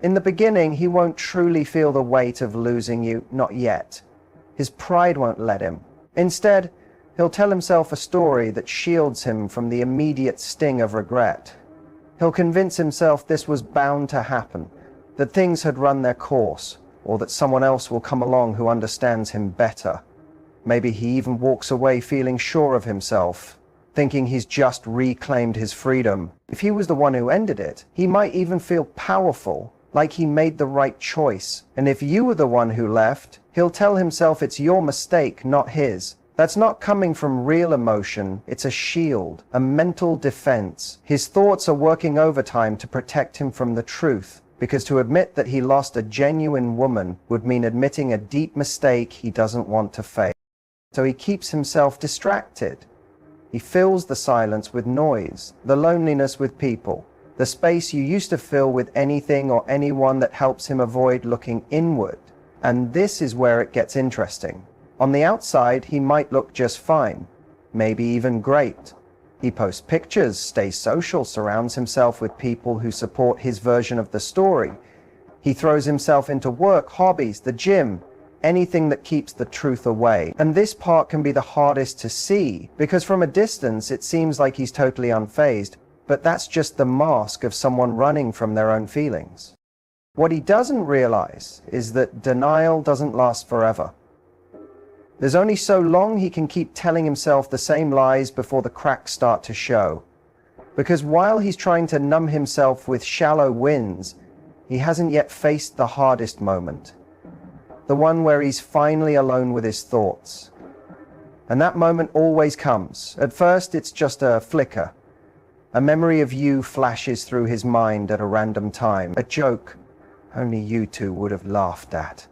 In the beginning, he won't truly feel the weight of losing you, not yet. His pride won't let him. Instead, he'll tell himself a story that shields him from the immediate sting of regret. He'll convince himself this was bound to happen, that things had run their course, or that someone else will come along who understands him better. Maybe he even walks away feeling sure of himself, thinking he's just reclaimed his freedom. If he was the one who ended it, he might even feel powerful, like he made the right choice. And if you were the one who left, he'll tell himself it's your mistake, not his. That's not coming from real emotion, it's a shield, a mental defense. His thoughts are working overtime to protect him from the truth, because to admit that he lost a genuine woman would mean admitting a deep mistake he doesn't want to face. So he keeps himself distracted. He fills the silence with noise, the loneliness with people, the space you used to fill with anything or anyone that helps him avoid looking inward. And this is where it gets interesting. On the outside, he might look just fine, maybe even great. He posts pictures, stays social, surrounds himself with people who support his version of the story. He throws himself into work, hobbies, the gym, anything that keeps the truth away. And this part can be the hardest to see, because from a distance it seems like he's totally unfazed, but that's just the mask of someone running from their own feelings. What he doesn't realize is that denial doesn't last forever. There's only so long he can keep telling himself the same lies before the cracks start to show. Because while he's trying to numb himself with shallow wins, he hasn't yet faced the hardest moment. The one where he's finally alone with his thoughts. And that moment always comes. At first, it's just a flicker. A memory of you flashes through his mind at a random time. A joke only you two would have laughed at.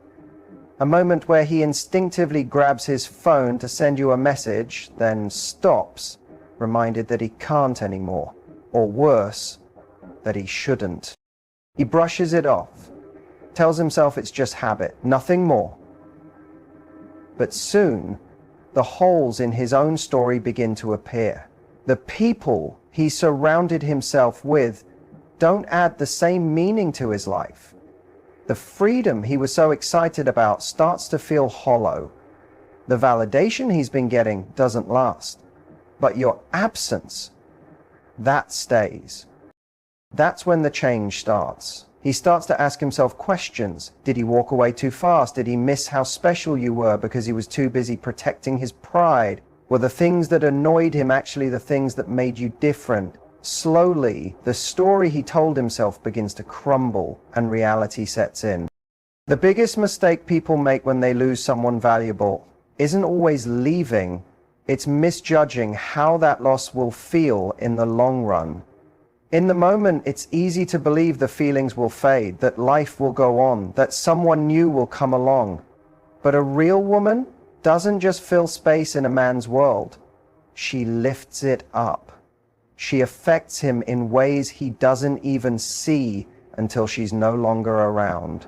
A moment where he instinctively grabs his phone to send you a message, then stops, reminded that he can't anymore. Or worse, that he shouldn't. He brushes it off, tells himself it's just habit, nothing more. But soon, the holes in his own story begin to appear. The people he surrounded himself with don't add the same meaning to his life. The freedom he was so excited about starts to feel hollow. The validation he's been getting doesn't last. But your absence, that stays. That's when the change starts. He starts to ask himself questions. Did he walk away too fast? Did he miss how special you were because he was too busy protecting his pride? Were the things that annoyed him actually the things that made you different? Slowly, the story he told himself begins to crumble and reality sets in. The biggest mistake people make when they lose someone valuable isn't always leaving, it's misjudging how that loss will feel in the long run. In the moment, it's easy to believe the feelings will fade, that life will go on, that someone new will come along. But a real woman doesn't just fill space in a man's world. She lifts it up. She affects him in ways he doesn't even see until she's no longer around.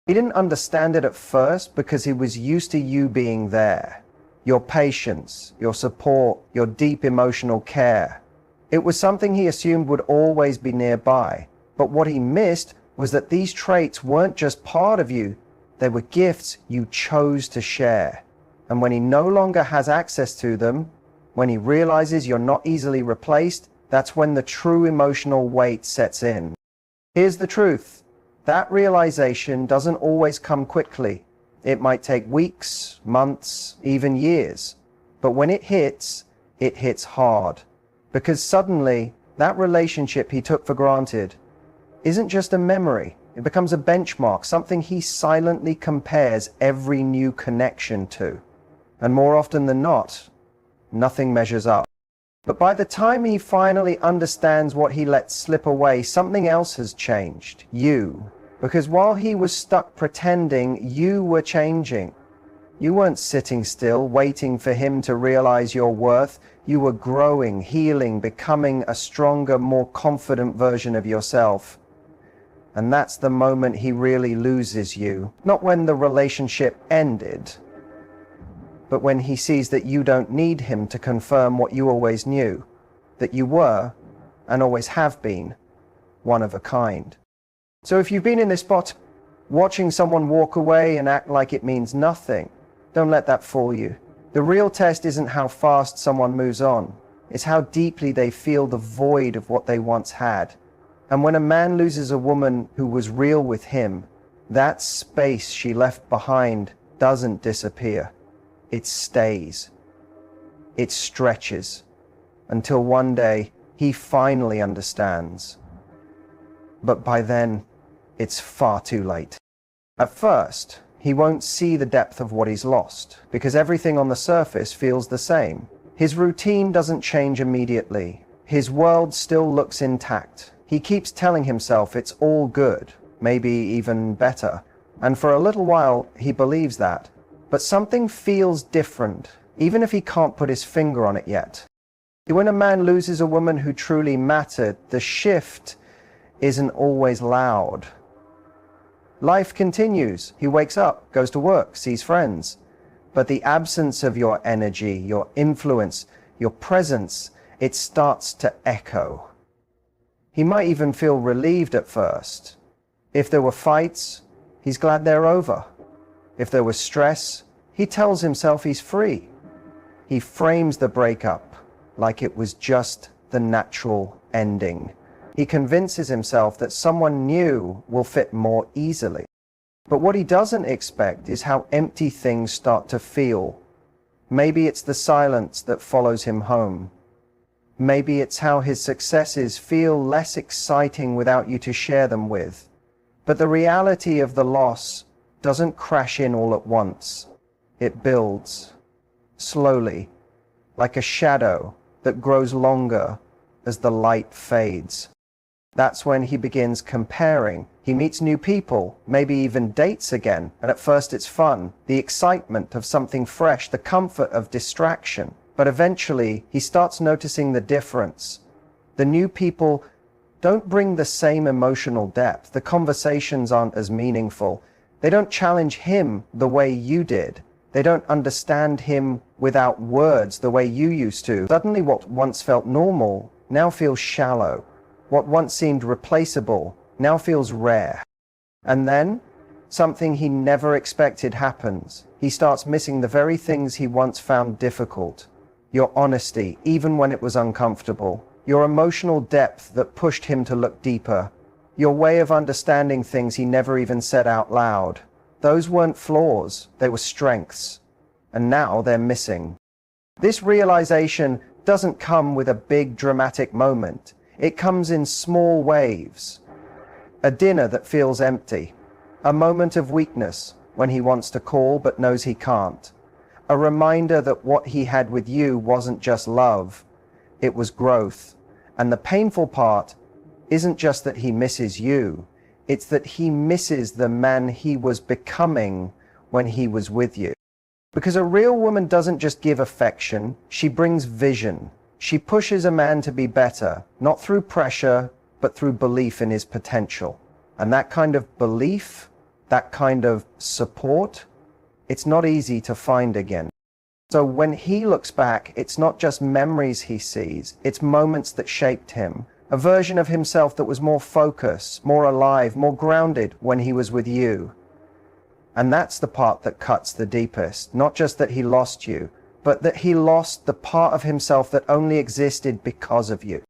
He didn't understand it at first because he was used to you being there. Your patience, your support, your deep emotional care. It was something he assumed would always be nearby. But what he missed was that these traits weren't just part of you, they were gifts you chose to share. And when he no longer has access to them, when he realizes you're not easily replaced, that's when the true emotional weight sets in. Here's the truth. That realization doesn't always come quickly. It might take weeks, months, even years. But when it hits hard. Because suddenly, that relationship he took for granted isn't just a memory. It becomes a benchmark, something he silently compares every new connection to. And more often than not, nothing measures up. But by the time he finally understands what he let slip away, something else has changed. You. Because while he was stuck pretending, you were changing. You weren't sitting still, waiting for him to realize your worth. You were growing, healing, becoming a stronger, more confident version of yourself. And that's the moment he really loses you. Not when the relationship ended, but when he sees that you don't need him to confirm what you always knew, that you were, and always have been, one of a kind. So if you've been in this spot, watching someone walk away and act like it means nothing, don't let that fool you. The real test isn't how fast someone moves on. It's how deeply they feel the void of what they once had. And when a man loses a woman who was real with him, that space she left behind doesn't disappear. It stays. It stretches until one day he finally understands. But by then, it's far too late. At first, he won't see the depth of what he's lost because everything on the surface feels the same. His routine doesn't change immediately. His world still looks intact. He keeps telling himself it's all good, maybe even better. And for a little while, he believes that. But something feels different, even if he can't put his finger on it yet. When a man loses a woman who truly mattered, the shift isn't always loud. Life continues. He wakes up, goes to work, sees friends. But the absence of your energy, your influence, your presence, it starts to echo. He might even feel relieved at first. If there were fights, he's glad they're over. If there was stress, he tells himself he's free. He frames the breakup like it was just the natural ending. He convinces himself that someone new will fit more easily. But what he doesn't expect is how empty things start to feel. Maybe it's the silence that follows him home. Maybe it's how his successes feel less exciting without you to share them with. But the reality of the loss doesn't crash in all at once. It builds, slowly, like a shadow that grows longer as the light fades. That's when he begins comparing. He meets new people, maybe even dates again, and at first it's fun, the excitement of something fresh, the comfort of distraction. But eventually, he starts noticing the difference. The new people don't bring the same emotional depth. The conversations aren't as meaningful. They don't challenge him the way you did. They don't understand him without words the way you used to. Suddenly what once felt normal now feels shallow. What once seemed replaceable now feels rare. And then, something he never expected happens. He starts missing the very things he once found difficult. Your honesty, even when it was uncomfortable. Your emotional depth that pushed him to look deeper. Your way of understanding things he never even said out loud. Those weren't flaws, they were strengths. And now they're missing. This realization doesn't come with a big dramatic moment. It comes in small waves. A dinner that feels empty. A moment of weakness when he wants to call but knows he can't. A reminder that what he had with you wasn't just love, it was growth. And the painful part isn't just that he misses you, it's that he misses the man he was becoming when he was with you. Because a real woman doesn't just give affection, she brings vision. She pushes a man to be better, not through pressure, but through belief in his potential. And that kind of belief, that kind of support, it's not easy to find again. So when he looks back, it's not just memories he sees, it's moments that shaped him. A version of himself that was more focused, more alive, more grounded when he was with you. And that's the part that cuts the deepest. Not just that he lost you, but that he lost the part of himself that only existed because of you.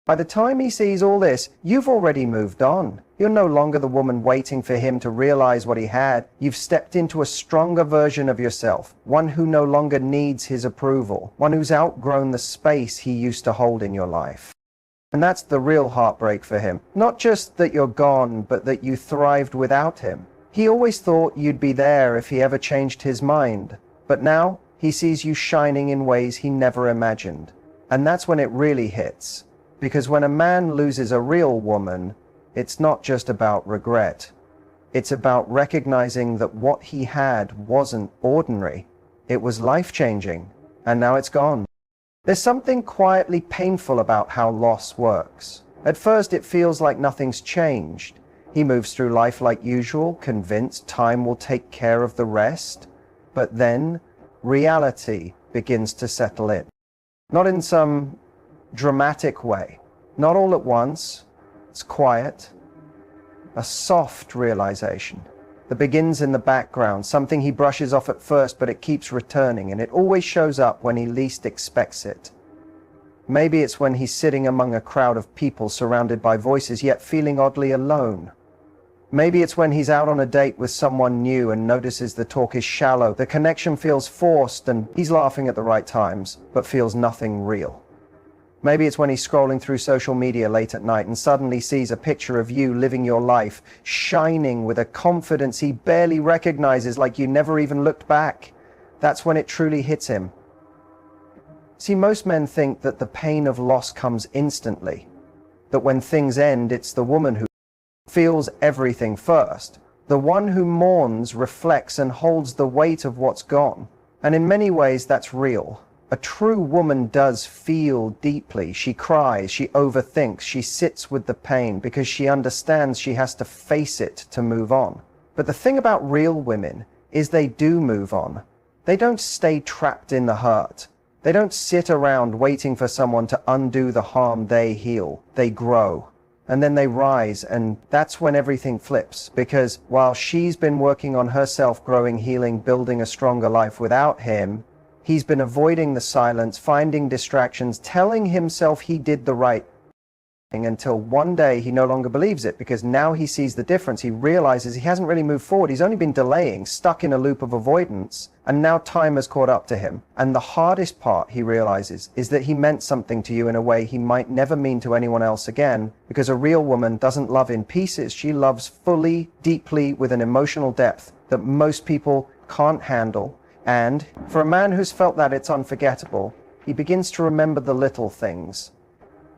By the time he sees all this, you've already moved on. You're no longer the woman waiting for him to realize what he had. You've stepped into a stronger version of yourself, one who no longer needs his approval, one who's outgrown the space he used to hold in your life. And that's the real heartbreak for him. Not just that you're gone, but that you thrived without him. He always thought you'd be there if he ever changed his mind. But now, he sees you shining in ways he never imagined. And that's when it really hits. Because when a man loses a real woman, it's not just about regret. It's about recognizing that what he had wasn't ordinary. It was life-changing, and now it's gone. There's something quietly painful about how loss works. At first, it feels like nothing's changed. He moves through life like usual, convinced time will take care of the rest. But then, reality begins to settle in. Not in some dramatic way. Not all at once. It's quiet. a soft realization that begins in the background, something he brushes off at first, but it keeps returning, and it always shows up when he least expects it. Maybe it's when he's sitting among a crowd of people surrounded by voices, yet feeling oddly alone. Maybe it's when he's out on a date with someone new and notices the talk is shallow, the connection feels forced, and he's laughing at the right times, but feels nothing real. Maybe it's when he's scrolling through social media late at night and suddenly sees a picture of you living your life, shining with a confidence he barely recognizes, like you never even looked back. That's when it truly hits him. See, most men think that the pain of loss comes instantly, that when things end, it's the woman who feels everything first. The one who mourns, reflects, and holds the weight of what's gone. And in many ways, that's real. A true woman does feel deeply. She cries, she overthinks, she sits with the pain because she understands she has to face it to move on. But the thing about real women is they do move on. They don't stay trapped in the hurt. They don't sit around waiting for someone to undo the harm they heal. They grow. And then they rise, and that's when everything flips. Because while she's been working on herself, growing, healing, building a stronger life without him, he's been avoiding the silence, finding distractions, telling himself he did the right thing until one day he no longer believes it, because now he sees the difference. He realizes he hasn't really moved forward. He's only been delaying, stuck in a loop of avoidance, and now time has caught up to him. And the hardest part, he realizes, is that he meant something to you in a way he might never mean to anyone else again, because a real woman doesn't love in pieces. She loves fully, deeply, with an emotional depth that most people can't handle. And for a man who's felt that, it's unforgettable. He begins to remember the little things.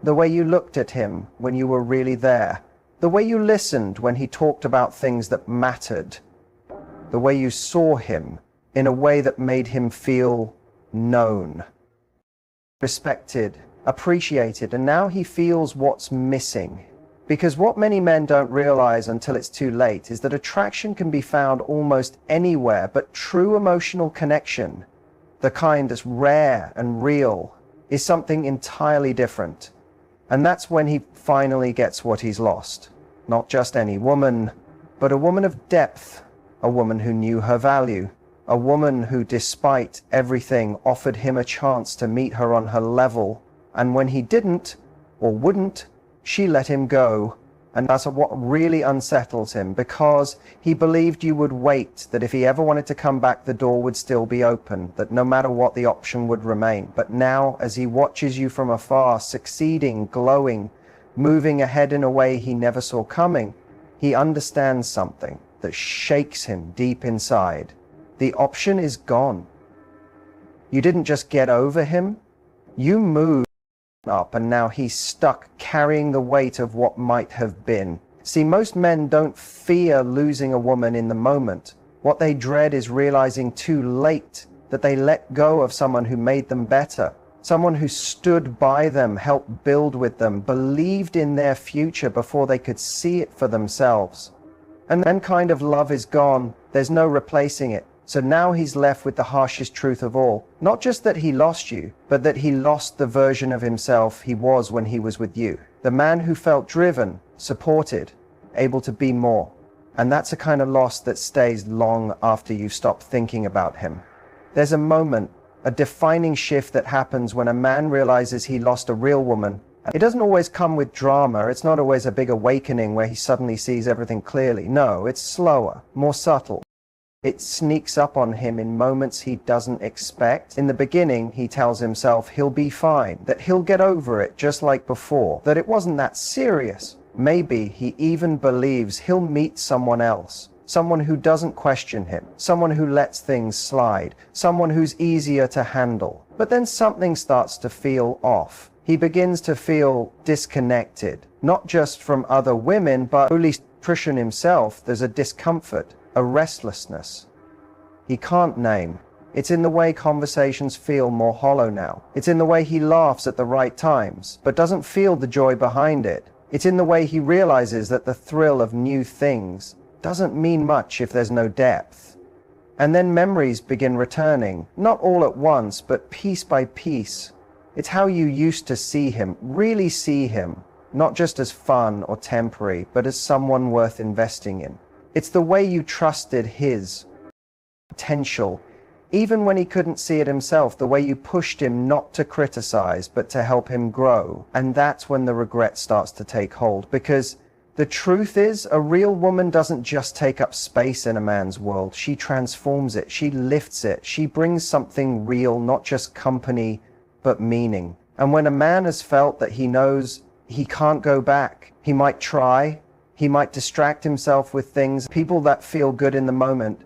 The way you looked at him when you were really there. The way you listened when he talked about things that mattered. The way you saw him in a way that made him feel known, respected, appreciated. And now he feels what's missing. Because what many men don't realize until it's too late is that attraction can be found almost anywhere, but true emotional connection, the kind that's rare and real, is something entirely different. And that's when he finally gets what he's lost. Not just any woman, but a woman of depth, a woman who knew her value, a woman who, despite everything, offered him a chance to meet her on her level. And when he didn't, or wouldn't, she let him go. And that's what really unsettles him, because he believed you would wait, that if he ever wanted to come back, the door would still be open, that no matter what, the option would remain. But now, as he watches you from afar, succeeding, glowing, moving ahead in a way he never saw coming, he understands something that shakes him deep inside. The option is gone. You didn't just get over him, you moved up, and now he's stuck carrying the weight of what might have been. See, most men don't fear losing a woman in the moment. What they dread is realizing too late that they let go of someone who made them better, someone who stood by them, helped build with them, believed in their future before they could see it for themselves. And then kind of love is gone. There's no replacing it. So now he's left with the harshest truth of all. Not just that he lost you, but that he lost the version of himself he was when he was with you. The man who felt driven, supported, able to be more. And that's a kind of loss that stays long after you stop thinking about him. There's a moment, a defining shift that happens when a man realizes he lost a real woman. It doesn't always come with drama. It's not always a big awakening where he suddenly sees everything clearly. No, it's slower, more subtle. It sneaks up on him in moments he doesn't expect. In the beginning, he tells himself he'll be fine, that he'll get over it just like before, that it wasn't that serious. Maybe he even believes he'll meet someone else, someone who doesn't question him, someone who lets things slide, someone who's easier to handle. But then something starts to feel off. He begins to feel disconnected, not just from other women, but at least Christian himself. There's a discomfort, a restlessness he can't name. It's in the way conversations feel more hollow now. It's in the way he laughs at the right times, but doesn't feel the joy behind it. It's in the way he realizes that the thrill of new things doesn't mean much if there's no depth. And then memories begin returning, not all at once, but piece by piece. It's how you used to see him, really see him, not just as fun or temporary, but as someone worth investing in. It's the way you trusted his potential, even when he couldn't see it himself, the way you pushed him not to criticize, but to help him grow. And that's when the regret starts to take hold, because the truth is, a real woman doesn't just take up space in a man's world. She transforms it. She lifts it. She brings something real, not just company, but meaning. And when a man has felt that he knows he can't go back, he might try, he might distract himself with things, people that feel good in the moment,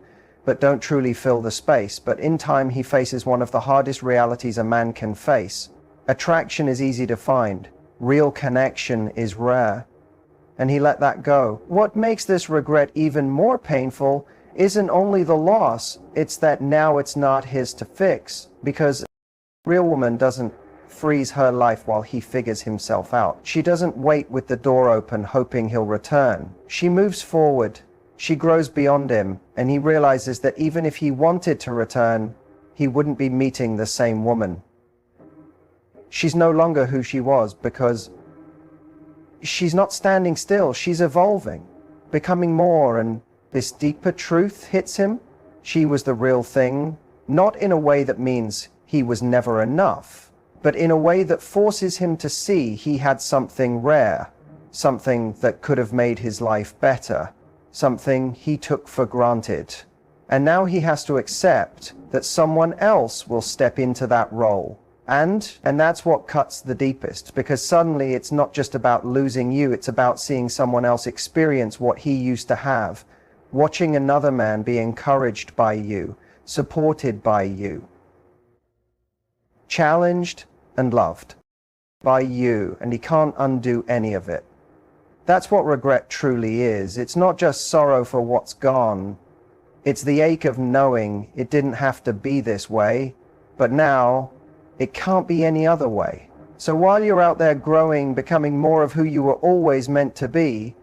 but don't truly fill the space. But in time, he faces one of the hardest realities a man can face. Attraction is easy to find. Real connection is rare. And he let that go. What makes this regret even more painful isn't only the loss, it's that now it's not his to fix. Because a real woman doesn't freeze her life while he figures himself out. She doesn't wait with the door open hoping he'll return. She moves forward. She grows beyond him, and he realizes that even if he wanted to return, he wouldn't be meeting the same woman. She's no longer who she was, because she's not standing still. She's evolving, becoming more, and this deeper truth hits him. She was the real thing, not in a way that means he was never enough, but in a way that forces him to see he had something rare, something that could have made his life better, something he took for granted. And now he has to accept that someone else will step into that role. And that's what cuts the deepest, because suddenly it's not just about losing you, it's about seeing someone else experience what he used to have, watching another man be encouraged by you, supported by you, challenged and loved by you, and he can't undo any of it. That's what regret truly is. It's not just sorrow for what's gone. It's the ache of knowing it didn't have to be this way, but now it can't be any other way. So while you're out there growing, becoming more of who you were always meant to be,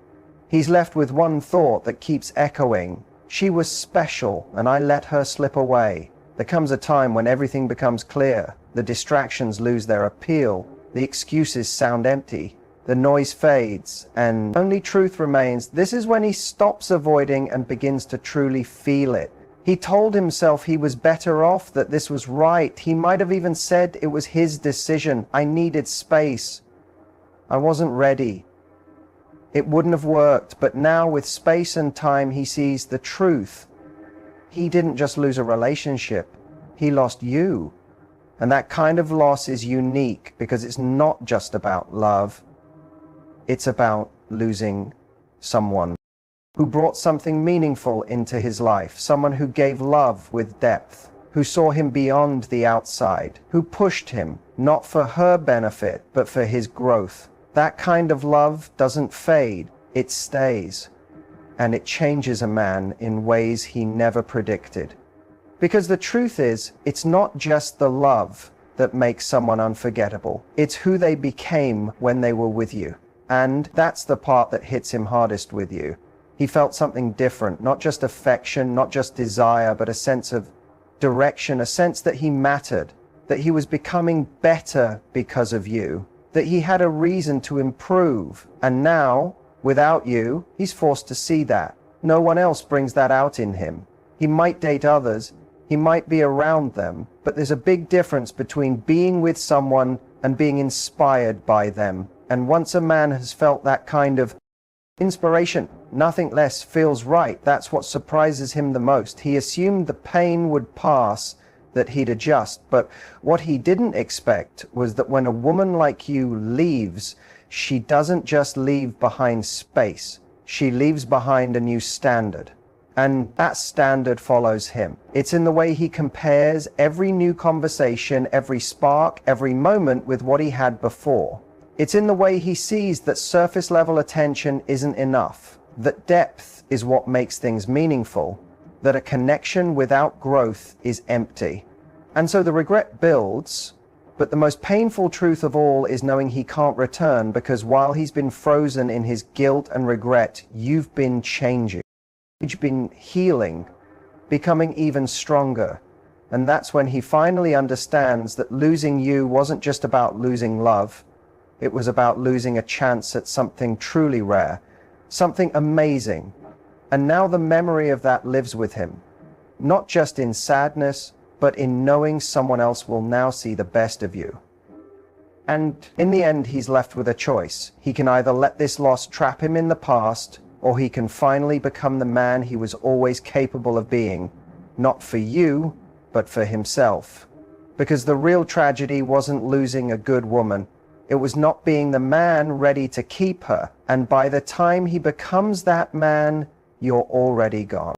he's left with one thought that keeps echoing. She was special, and I let her slip away. There comes a time when everything becomes clear. The distractions lose their appeal. The excuses sound empty. The noise fades, and only truth remains. This is when he stops avoiding and begins to truly feel it. He told himself he was better off, that this was right. He might have even said it was his decision. I needed space. I wasn't ready. It wouldn't have worked, but now with space and time, he sees the truth. He didn't just lose a relationship. He lost you. And that kind of loss is unique because it's not just about love. It's about losing someone who brought something meaningful into his life, someone who gave love with depth, who saw him beyond the outside, who pushed him, not for her benefit, but for his growth. That kind of love doesn't fade, it stays, and it changes a man in ways he never predicted. Because the truth is, it's not just the love that makes someone unforgettable, it's who they became when they were with you. And that's the part that hits him hardest with you. He felt something different, not just affection, not just desire, but a sense of direction, a sense that he mattered, that he was becoming better because of you, that he had a reason to improve. And now, without you, he's forced to see that. No one else brings that out in him. He might date others, he might be around them, but there's a big difference between being with someone and being inspired by them. And once a man has felt that kind of inspiration, nothing less feels right. That's what surprises him the most. He assumed the pain would pass, that he'd adjust. But what he didn't expect was that when a woman like you leaves, she doesn't just leave behind space. She leaves behind a new standard. And that standard follows him. It's in the way he compares every new conversation, every spark, every moment with what he had before. It's in the way he sees that surface level attention isn't enough, that depth is what makes things meaningful, that a connection without growth is empty. And so the regret builds, but the most painful truth of all is knowing he can't return, because while he's been frozen in his guilt and regret, you've been changing. You've been healing, becoming even stronger. And that's when he finally understands that losing you wasn't just about losing love. It was about losing a chance at something truly rare, something amazing. And now the memory of that lives with him, not just in sadness, but in knowing someone else will now see the best of you. And in the end, he's left with a choice. He can either let this loss trap him in the past, or he can finally become the man he was always capable of being, not for you, but for himself. Because the real tragedy wasn't losing a good woman. It was not being the man ready to keep her. And by the time he becomes that man, you're already gone.